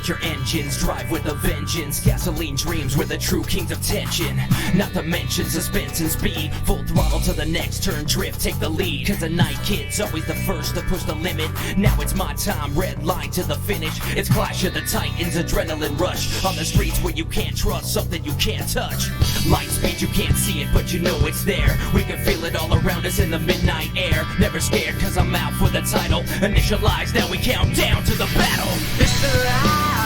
start your engines, drive with a vengeance. Gasoline dreams, we're the true kings of tension. Not to mention suspense and speed. Full throttle to the next turn, drift, take the lead. Cause the night kid's always the first to push the limit. Now it's my time, red line to the finish. It's Clash of the Titans, adrenaline rush. On the streets where you can't trust something you can't touch. Light speed, you can't see it, but you know it's there. We can feel it all around us in the midnight air. Never scared, cause I'm out for the title. Initialize, now we count down to the battle.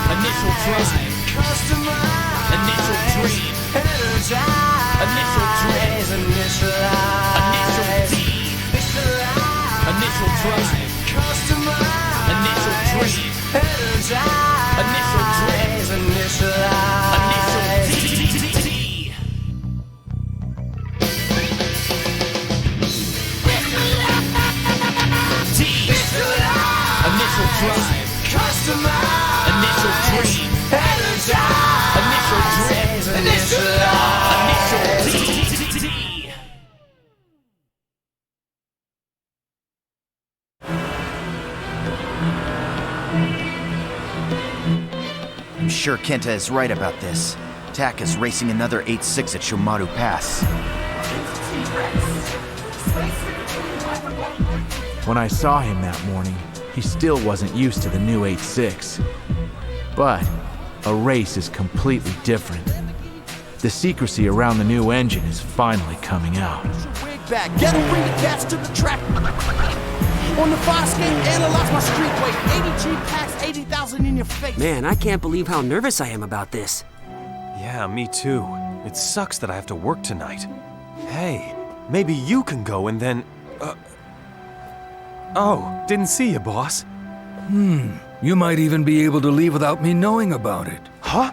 Initial drive, customize. Initial dream, energize. Initial drive, initialize. Initial D, initial drive, customize. Initial dream, energize. Initial drive, initialize. Initial D. Initial drive, customize. Initial dream, energize. Initial drift, initialize. Initial D. I'm sure Kenta is right about this. Tak is racing another 8-6 at Shomaru Pass. When I saw him that morning, he still wasn't used to the new 8-6. But a race is completely different. The secrecy around the new engine is finally coming out. Get a bring the gas to the track. On the fire skate, analyze my street weight. 80 G-packs, 80,000 in your face. Man, I can't believe how nervous I am about this. Yeah, me too. It sucks that I have to work tonight. Hey, maybe you can go and then... Oh, didn't see you, boss. You might even be able to leave without me knowing about it. Huh?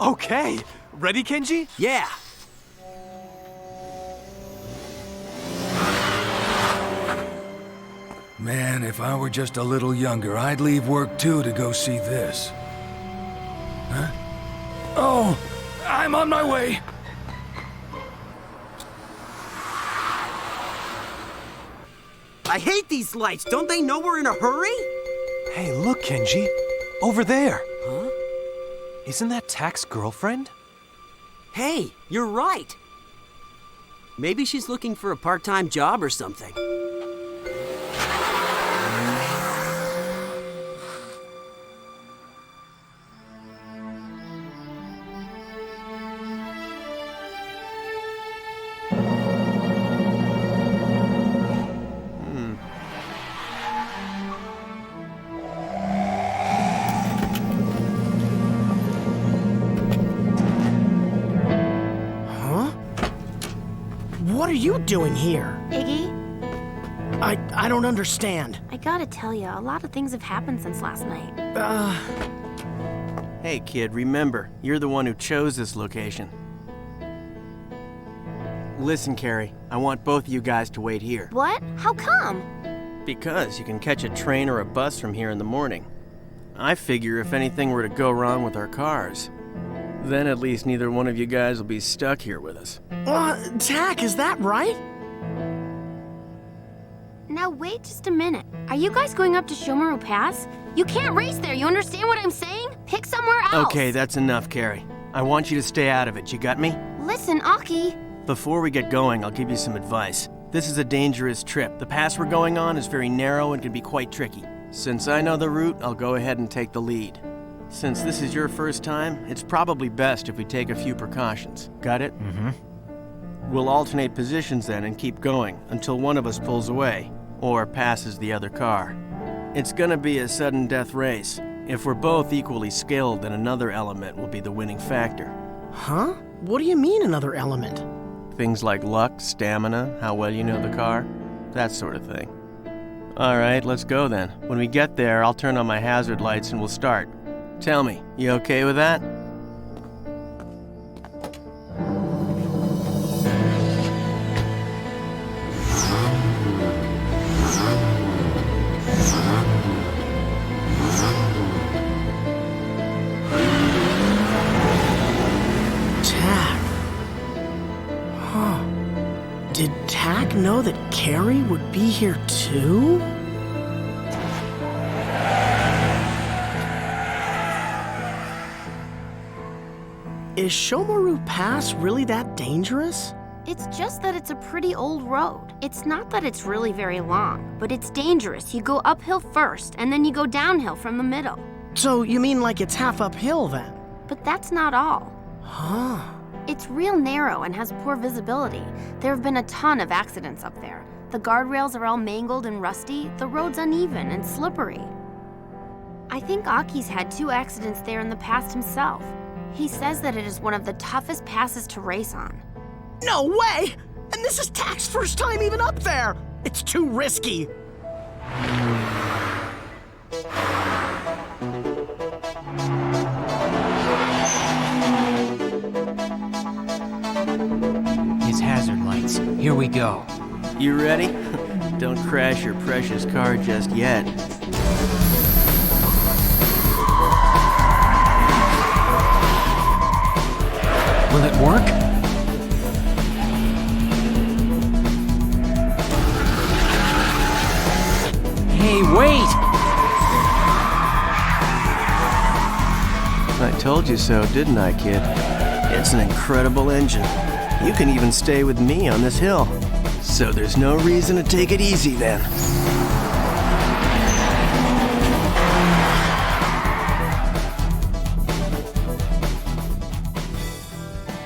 Okay. Ready, Kenji? Yeah. Man, if I were just a little younger, I'd leave work too to go see this. Huh? Oh, I'm on my way. I hate these lights. Don't they know we're in a hurry? Hey, look, Kenji. Over there. Huh? Isn't that Tak's girlfriend? Hey, you're right. Maybe she's looking for a part-time job or something. What are you doing here? Iggy? I don't understand. I gotta tell you, a lot of things have happened since last night. Hey kid, remember, you're the one who chose this location. Listen, Carrie, I want both of you guys to wait here. What? How come? Because you can catch a train or a bus from here in the morning. I figure if anything were to go wrong with our cars, then at least neither one of you guys will be stuck here with us. Tak, is that right? Now wait just a minute. Are you guys going up to Shomaru Pass? You can't race there, you understand what I'm saying? Pick somewhere else! Okay, that's enough, Carrie. I want you to stay out of it, you got me? Listen, Aki. Before we get going, I'll give you some advice. This is a dangerous trip. The pass we're going on is very narrow and can be quite tricky. Since I know the route, I'll go ahead and take the lead. Since this is your first time, it's probably best if we take a few precautions. Got it? Mm-hmm. We'll alternate positions then and keep going until one of us pulls away or passes the other car. It's gonna be a sudden death race. If we're both equally skilled, then another element will be the winning factor. Huh? What do you mean another element? Things like luck, stamina, how well you know the car, that sort of thing. All right, let's go then. When we get there, I'll turn on my hazard lights and we'll start. Tell me, you okay with that? Tak. Huh. Did Tak know that Carrie would be here too? Is Shomaru Pass really that dangerous? It's just that it's a pretty old road. It's not that it's really very long, but it's dangerous. You go uphill first, and then you go downhill from the middle. So you mean like it's half uphill then? But that's not all. Huh. It's real narrow and has poor visibility. There have been a ton of accidents up there. The guardrails are all mangled and rusty, the road's uneven and slippery. I think Aki's had 2 accidents there in the past himself. He says that it is one of the toughest passes to race on. No way! And this is Tak's first time even up there! It's too risky! His hazard lights. Here we go. You ready? Don't crash your precious car just yet. Will it work? Hey, wait! I told you so, didn't I, kid? It's an incredible engine. You can even stay with me on this hill. So there's no reason to take it easy then.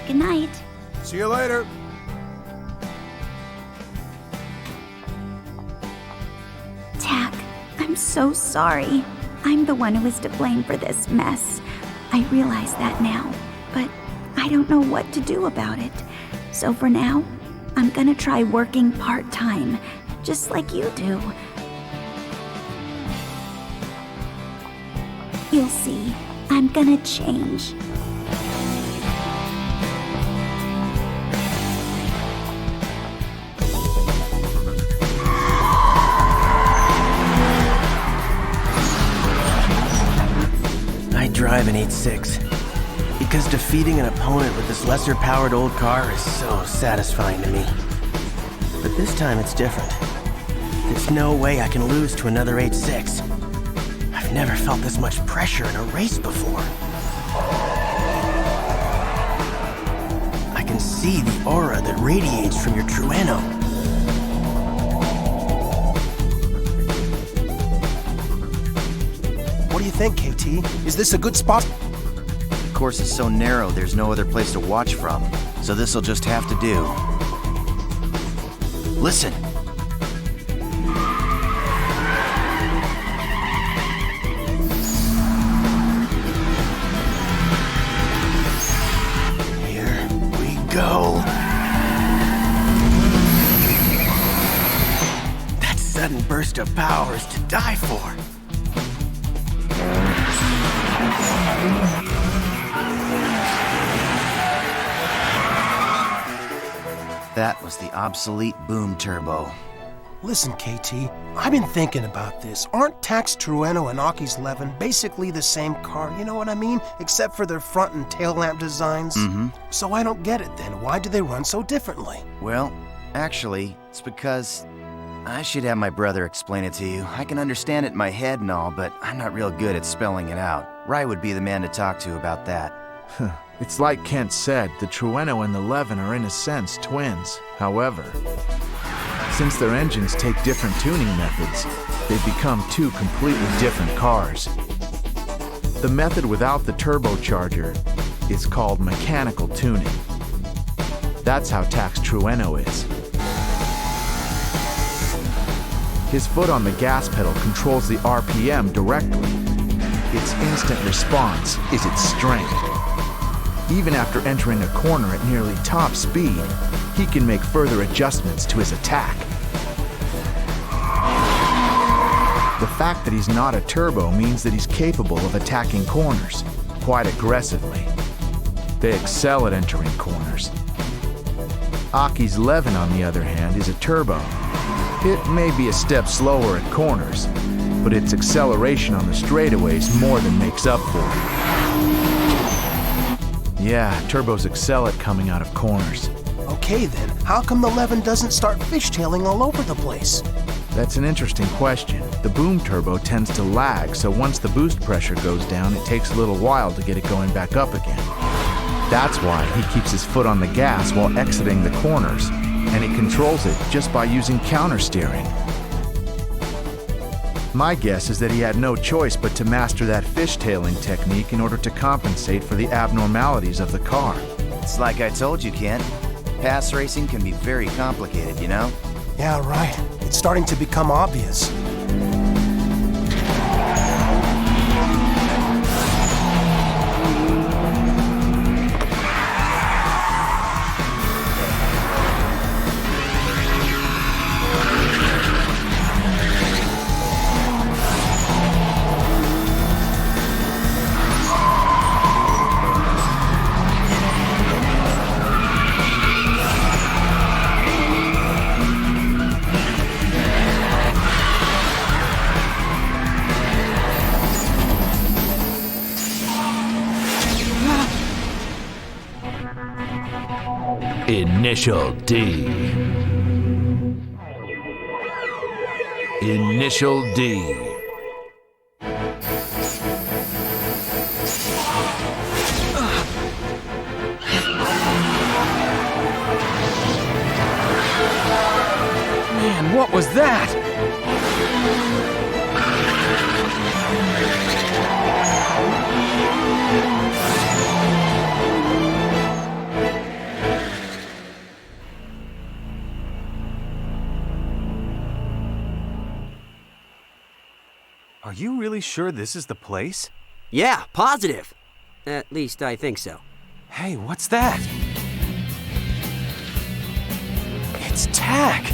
Good night. See you later. Tak, I'm so sorry. I'm the one who is to blame for this mess. I realize that now, but I don't know what to do about it. So for now, I'm gonna try working part-time, just like you do. You'll see, I'm gonna change. I drive an 8.6 because defeating an opponent with this lesser-powered old car is so satisfying to me. But this time it's different. There's no way I can lose to another 8.6. I've never felt this much pressure in a race before. I can see the aura that radiates from your Trueno. What do you think, KT? Is this a good spot? The course is so narrow, there's no other place to watch from, so this'll just have to do. Listen. Here we go. That sudden burst of power is to die for. That was the obsolete boom turbo. Listen, KT, I've been thinking about this. Aren't Tak's Trueno and Aki's Levin basically the same car, you know what I mean? Except for their front and tail lamp designs? Mm-hmm. So I don't get it then. Why do they run so differently? Well, actually, it's because I should have my brother explain it to you. I can understand it in my head and all, but I'm not real good at spelling it out. Rai would be the man to talk to about that. It's like Kent said, the Trueno and the Levin are in a sense twins. However, since their engines take different tuning methods, they've become 2 completely different cars. The method without the turbocharger is called mechanical tuning. That's how Tak's Trueno is. His foot on the gas pedal controls the RPM directly. Its instant response is its strength. Even after entering a corner at nearly top speed, he can make further adjustments to his attack. The fact that he's not a turbo means that he's capable of attacking corners quite aggressively. They excel at entering corners. Aki's Levin, on the other hand, is a turbo. It may be a step slower at corners, but its acceleration on the straightaways more than makes up for it. Yeah, turbos excel at coming out of corners. Okay then, how come the Levin doesn't start fishtailing all over the place? That's an interesting question. The boom turbo tends to lag, so once the boost pressure goes down, it takes a little while to get it going back up again. That's why he keeps his foot on the gas while exiting the corners, and he controls it just by using countersteering. My guess is that he had no choice but to master that fishtailing technique in order to compensate for the abnormalities of the car. It's like I told you, Kent. Pass racing can be very complicated, you know? Yeah, right. It's starting to become obvious. Initial D. Initial D. Man, what was that? Are you really sure this is the place? Yeah, positive. At least I think so. Hey, what's that? It's Tack!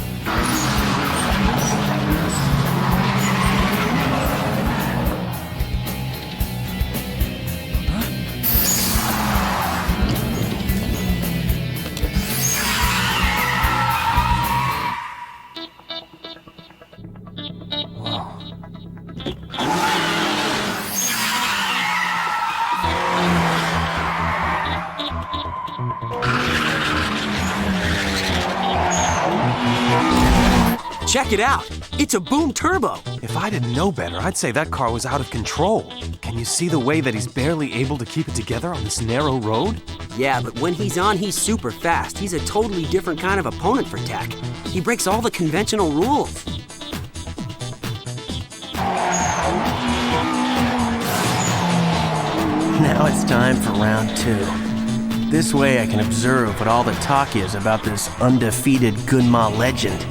Check it out! It's a boom turbo! If I didn't know better, I'd say that car was out of control. Can you see the way that he's barely able to keep it together on this narrow road? Yeah, but when he's on, he's super fast. He's a totally different kind of opponent for Tack. He breaks all the conventional rules. Now it's time for round 2. This way I can observe what all the talk is about this undefeated Gunma legend.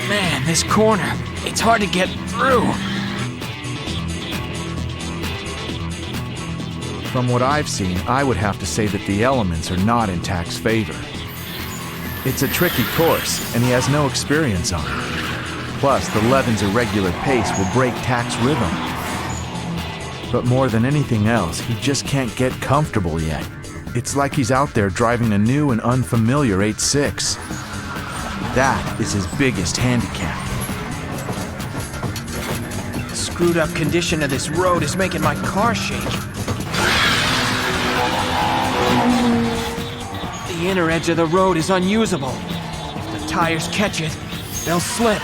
Man, this corner, it's hard to get through. From what I've seen, I would have to say that the elements are not in Tack's favor. It's a tricky course, and he has no experience on it. Plus, the Levin's irregular pace will break Tack's rhythm. But more than anything else, he just can't get comfortable yet. It's like he's out there driving a new and unfamiliar 8.6. That is his biggest handicap. The screwed up condition of this road is making my car shake. The inner edge of the road is unusable. If the tires catch it, they'll slip.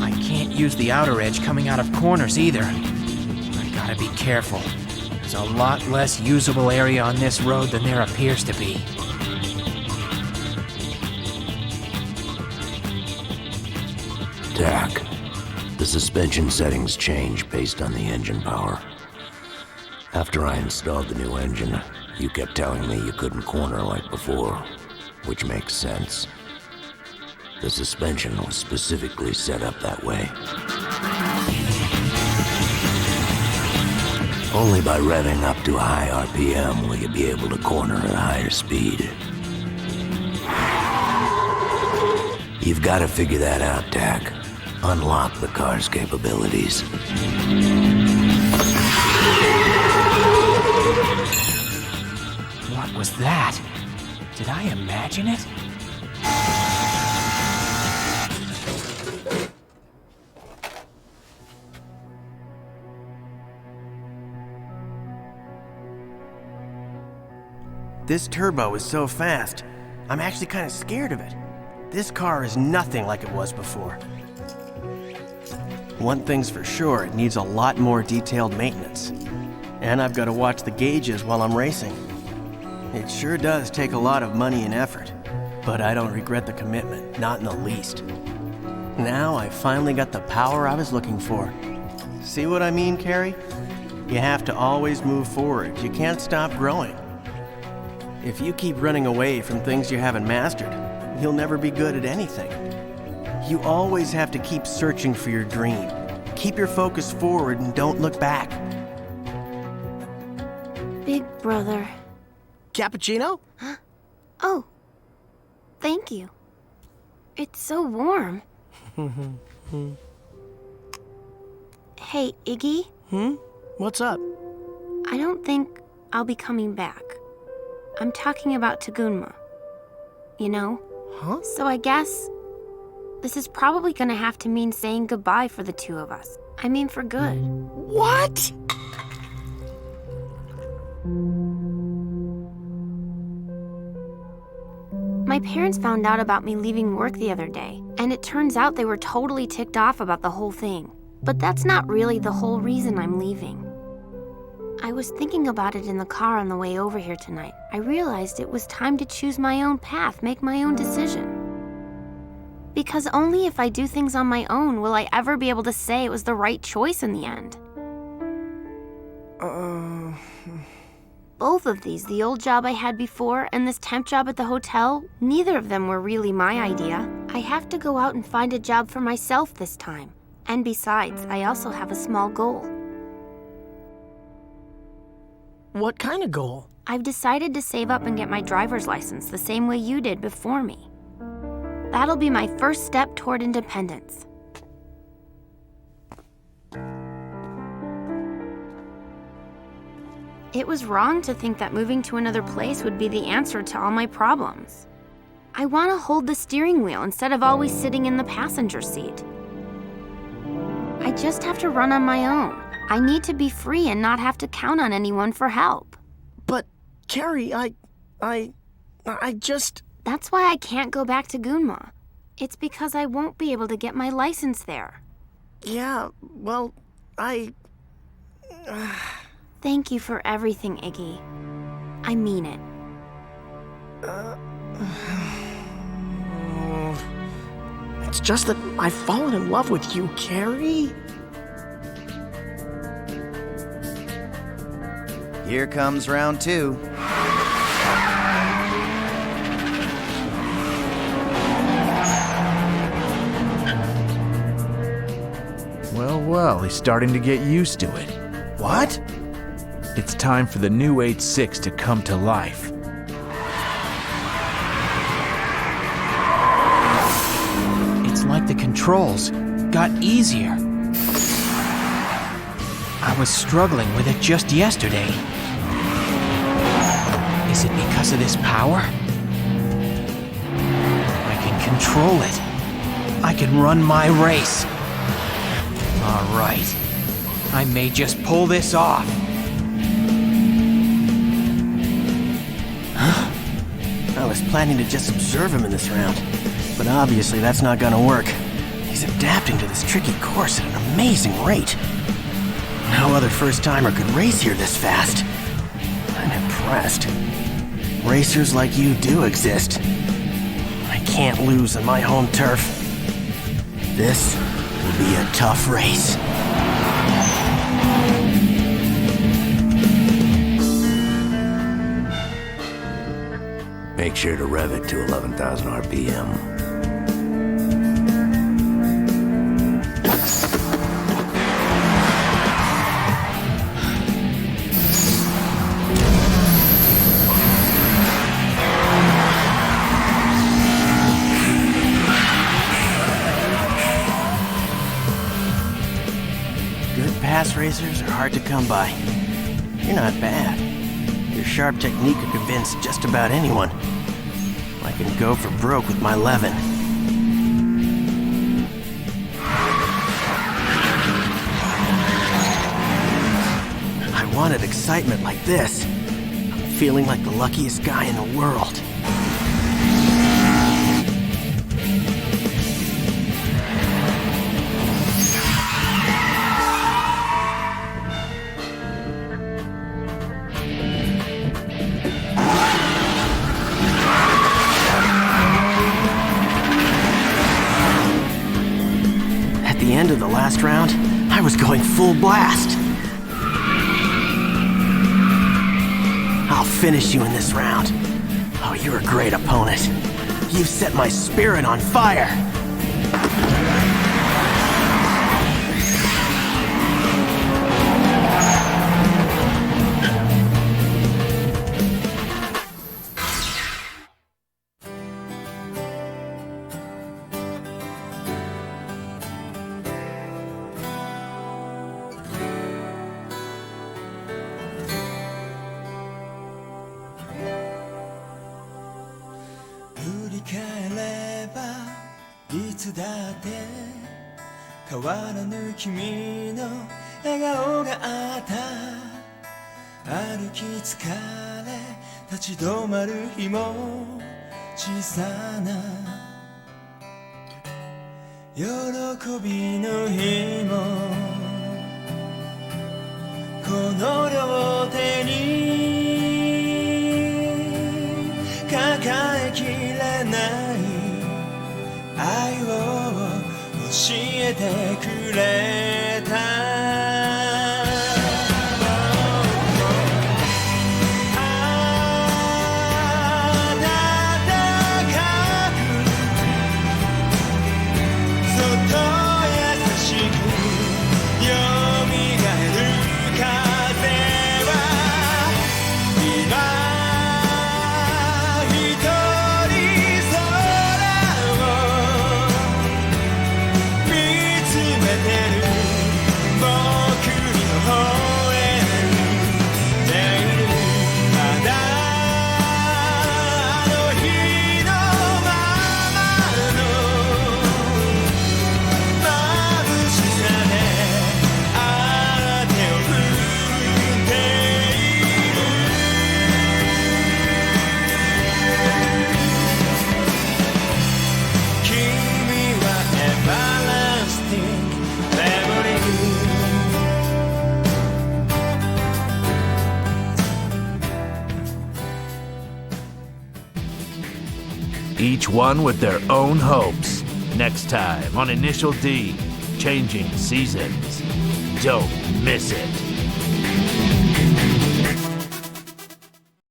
I can't use the outer edge coming out of corners either. I gotta be careful. There's a lot less usable area on this road than there appears to be. Tack, the suspension settings change based on the engine power. After I installed the new engine, you kept telling me you couldn't corner like before, which makes sense. The suspension was specifically set up that way. Only by revving up to a high RPM will you be able to corner at a higher speed. You've got to figure that out, Tack. Unlock the car's capabilities. What was that? Did I imagine it? This turbo is so fast, I'm actually kind of scared of it. This car is nothing like it was before. One thing's for sure, it needs a lot more detailed maintenance. And I've got to watch the gauges while I'm racing. It sure does take a lot of money and effort, but I don't regret the commitment, not in the least. Now I finally got the power I was looking for. See what I mean, Carrie? You have to always move forward. You can't stop growing. If you keep running away from things you haven't mastered, you'll never be good at anything. You always have to keep searching for your dream. Keep your focus forward and don't look back. Big brother. Cappuccino? Oh, thank you. It's so warm. Hey, Iggy? What's up? I don't think I'll be coming back. I'm talking about Tagunma. You know? Huh? So I guess this is probably gonna have to mean saying goodbye for the two of us. I mean, for good. What? My parents found out about me leaving work the other day, and it turns out they were totally ticked off about the whole thing. But that's not really the whole reason I'm leaving. I was thinking about it in the car on the way over here tonight. I realized it was time to choose my own path, make my own decision. Because only if I do things on my own will I ever be able to say it was the right choice in the end. Both of these, the old job I had before and this temp job at the hotel, neither of them were really my idea. I have to go out and find a job for myself this time. And besides, I also have a small goal. What kind of goal? I've decided to save up and get my driver's license the same way you did before me. That'll be my first step toward independence. It was wrong to think that moving to another place would be the answer to all my problems. I want to hold the steering wheel instead of always sitting in the passenger seat. I just have to run on my own. I need to be free and not have to count on anyone for help. But, Carrie, I just... That's why I can't go back to Gunma. It's because I won't be able to get my license there. Yeah, well, Thank you for everything, Iggy. I mean it. It's just that I've fallen in love with you, Carrie. Here comes round 2. Well, he's starting to get used to it. What? It's time for the new 8-6 to come to life. It's like the controls got easier. I was struggling with it just yesterday. Is it because of this power? I can control it. I can run my race. All right. I may just pull this off. I was planning to just observe him in this round, but obviously that's not gonna work. He's adapting to this tricky course at an amazing rate. No other first-timer could race here this fast. I'm impressed. Racers like you do exist. I can't lose on my home turf. This will be a tough race. Make sure to rev it to 11,000 RPM. Good pass racers are hard to come by. You're not bad. Your sharp technique could convince just about anyone. I can go for broke with my Levin. I wanted excitement like this. I'm feeling like the luckiest guy in the world. end of the last round, I was going full blast. I'll finish you in this round. Oh, you're a great opponent. You've set my spirit on fire. Each one with their own hopes. Next time on Initial D, Changing Seasons. Don't miss it.